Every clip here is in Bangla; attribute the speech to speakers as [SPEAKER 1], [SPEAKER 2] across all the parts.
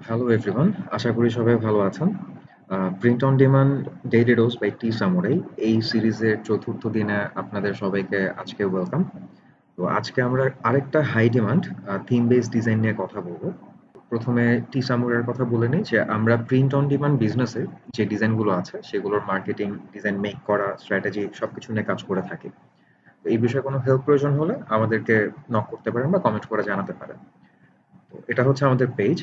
[SPEAKER 1] হ্যালো এভরিওয়ান, আশা করি সবাই ভালো আছেন। Print on demand daily dose by T samurai এই সিরিজের চতুর্থ দিনে আপনাদের সবাইকে আজকে ওয়েলকাম। তো আজকে আমরা আরেকটা high demand theme based design নিয়ে কথা বলবো। প্রথমে টি সামুরাইয়ের কথা বলে নিই যে আমরা প্রিন্ট অন ডিমান্ড বিজনেসে যে ডিজাইনগুলো আছে সেগুলোর মার্কেটিং, ডিজাইন মেক করা, স্ট্র্যাটেজি সবকিছু নিয়ে কাজ করে থাকি। তো এই বিষয়ে কোনো হেল্প প্রয়োজন হলে আমাদেরকে নক করতে পারেন বা কমেন্ট করে জানাতে পারেন। তো এটা হচ্ছে আমাদের পেজ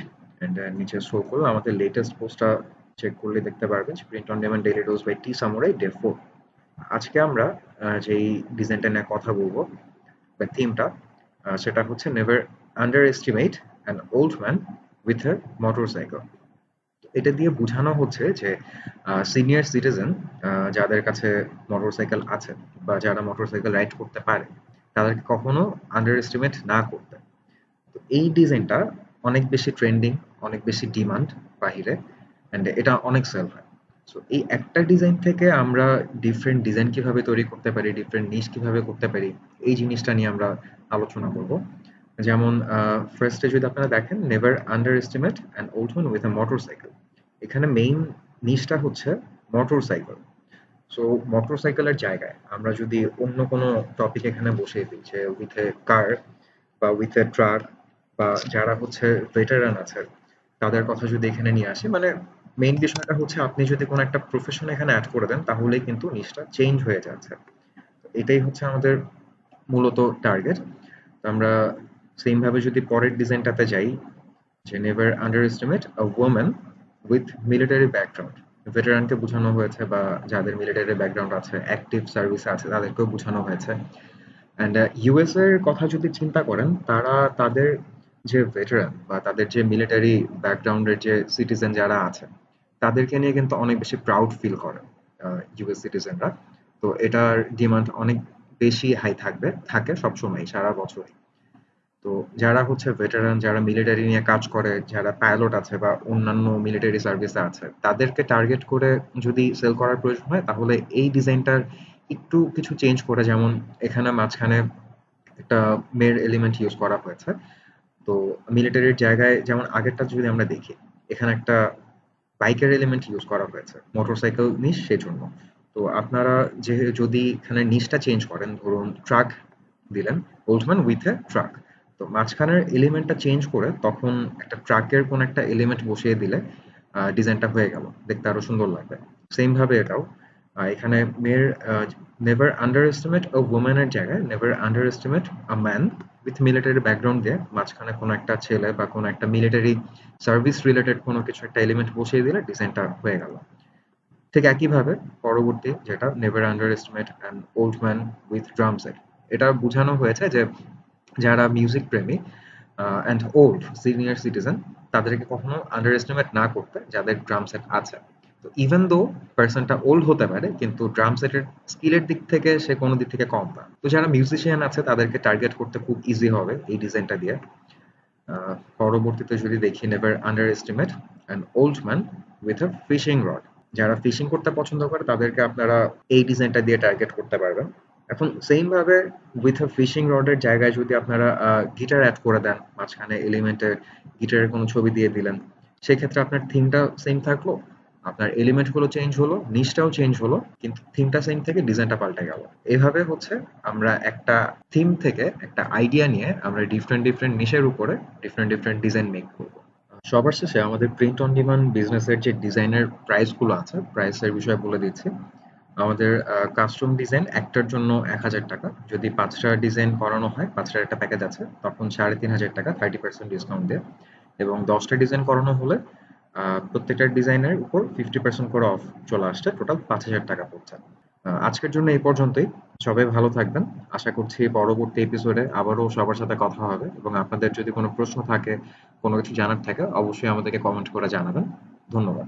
[SPEAKER 1] এন্ড নিচে স্ক্রল করলে আমাদের লেটেস্ট পোস্টটা চেক করলে দেখতে পারবেন print on demand daily dose by T samurai day 4। আজকে আমরা যেই ডিজাইনটা নিয়ে কথা বলবো বা থিমটা সেটা হচ্ছে never underestimate an old man with a motorcycle. এটা দিয়ে বোঝানো হচ্ছে যে সিনিয়র সিটিজেন যাদের কাছে মোটরসাইকেল আছে বা যারা মোটরসাইকেল রাইড করতে পারে তাদেরকে কখনো আন্ডার এস্টিমেট না করতে। তো এই ডিজাইনটা অনেক বেশি ট্রেন্ডিং, অনেক বেশি ডিমান্ড বাহিরে, অ্যান্ড এটা অনেক সেল হয়। সো এই একটা ডিজাইন থেকে আমরা ডিফারেন্ট ডিজাইন কিভাবে তৈরি করতে পারি, ডিফারেন্ট নিশ কিভাবে করতে পারি, এই জিনিসটা নিয়ে আমরা আলোচনা করব। যেমন ফার্স্টে যদি আপনারা দেখেন, never underestimate an old man with a motorcycle. এখানে মেইন নিশটা হচ্ছে মোটরসাইকেল। সো মোটরসাইকেলের জায়গায় আমরা যদি অন্য কোনো টপিক এখানে বসিয়ে দিই, যে উইথ এ কার বা উইথ এ ট্রাক, বা যারা হচ্ছে ভেটারান আছে তাদের কথা যদি এখানে নিয়ে আসি, মানে মেইন বিষয়টা হচ্ছে আপনি যদি কোনো একটা প্রফেশন এখানে অ্যাড করে দেন তাহলেই কিন্তু নিশটা চেঞ্জ হয়ে যাচ্ছে। তো এটাই হচ্ছে আমাদের মূলত টার্গেট। তো আমরা সেম ভাবে যদি পরের ডিজাইনটাতে যাই, যে never underestimate a woman with military background. ভেটারানকে বোঝানো হয়েছে, বা যাদের মিলিটারি ব্যাকগ্রাউন্ড আছে, অ্যাক্টিভ সার্ভিসে আছে, তাদেরকেও বোঝানো হয়েছে। অ্যান্ড ইউএস এর কথা যদি চিন্তা করেন, তারা তাদের যে ভেটারান বা তাদের যে মিলিটারি ব্যাকগ্রাউন্ডের যে সিটিজেন যারা আছে তাদেরকে নিয়ে কিন্তু অনেক বেশি প্রাউড ফিল করে ইউএস সিটিজেনরা। তো এটার ডিমান্ড অনেক বেশি হাই থাকে সবসময় সারা বছরই। তো যারা হচ্ছে ভেটারান, যারা মিলিটারি নিয়ে কাজ করে, যারা পাইলট আছে বা অন্যান্য মিলিটারি সার্ভিসে আছে, তাদেরকে টার্গেট করে যদি সেল করার প্রয়োজন হয় তাহলে এই ডিজাইনটার একটু কিছু চেঞ্জ করে, যেমন এখানে মাঝখানে একটা মেয়ের এলিমেন্ট ইউজ করা হয়েছে। তো মিলিটারির জায়গায় যেমন আগেরটা যদি আমরা দেখি, এখানে একটা বাইকের এলিমেন্ট ইউজ করা হয়েছে, মোটরসাইকেল নিশ সেজন্য। তো আপনারা যে যদি এখানে নিশটা চেঞ্জ করেন, ধরুন ট্রাক দিলেন, ওল্ডম্যান উইথ এ ট্রাক, তো মাঝখানের এলিমেন্টটা চেঞ্জ করে তখন একটা ট্রাকের কোন একটা এলিমেন্ট বসিয়ে দিলে ডিজাইনটা হয়ে গেল, দেখতে আরো সুন্দর লাগবে। সেম ভাবে এটাও এখানে মেয়ের নেভার আন্ডার এস্টিমেট আ ওম্যানের জায়গায় never underestimate a man with military background দিয়ে মাঝখানে কোনো একটা ছেলে বা কোনো একটা মিলিটারি সার্ভিস রিলেটেড কোনো কিছু একটা এলিমেন্ট বসিয়ে দিলে ডিজাইনটা হয়ে গেল। ঠিক একইভাবে পরবর্তী যেটা never underestimate an old man with drum set, এটা বোঝানো হয়েছে যে যারা মিউজিক প্রেমী অ্যান্ড ওল্ড সিনিয়র সিটিজেন তাদেরকে কখনো আন্ডার এস্টিমেট না করতে, যাদের ড্রাম সেট আছে। তো ইভেন দো পার্সনটা ওল্ড হতে পারে, কিন্তু ড্রাম সেটের স্কিলের দিক থেকে সে কোনো দিক থেকে কম না। তো যারা মিউজিশিয়ান আছে তাদেরকে টার্গেট করতে খুব ইজি হবে এই ডিজাইনটা দিয়ে। পরবর্তীতে যদি দেখি, never underestimate an old man with a fishing rod. যারা ফিশিং করতে পছন্দ করে তাদেরকে আপনারা এই ডিজাইনটা দিয়ে টার্গেট করতে পারবেন। এখন সেম ভাবে উইথ আ ফিশিং রডের জায়গায় যদি আপনারা গিটার অ্যাড করে দেন, মাঝখানে এলিমেন্টে গিটারের কোনো ছবি দিয়ে দিলেন, সেক্ষেত্রে আপনার থিমটা সেম থাকলো, আপনার এলিমেন্ট গুলো চেঞ্জ হলো, নিচটাও চেঞ্জ হলো, কিন্তু থিমটা সেম থেকে ডিজাইনটা পাল্টে গেল। এভাবে হচ্ছে আমরা একটা থিম থেকে একটা আইডিয়া নিয়ে আমরা ডিফারেন্ট ডিফারেন্ট নিশের উপরে ডিফারেন্ট ডিফারেন্ট ডিজাইন মেক করবো। সবার শেষে আমাদের প্রিন্ট অন ডিমান্ড বিজনেসের যে ডিজাইনের প্রাইস গুলো আছে, প্রাইসের বিষয়ে বলে দিচ্ছি। আমাদের কাস্টম ডিজাইন একটার জন্য ১,০০০ টাকা। যদি ৫টা ডিজাইন করানো হয়, ৫টার একটা প্যাকেজ আছে, তখন ৩,৫০০ টাকা 30% ডিসকাউন্ট দিয়ে। এবং ১০টা ডিজাইন করানো হলে প্রত্যেকটা ডিজাইনের উপর 50% করে অফ চলে আসছে, টোটাল ৫,০০০ টাকা পড়ছে। আজকের জন্য এই পর্যন্তই। সবাই ভালো থাকবেন। আশা করছি পরবর্তী এপিসোডে আবারও সবার সাথে কথা হবে, এবং আপনাদের যদি কোনো প্রশ্ন থাকে, কোনো কিছু জানার থাকে, অবশ্যই আমাদেরকে কমেন্ট করে জানাবেন। ধন্যবাদ।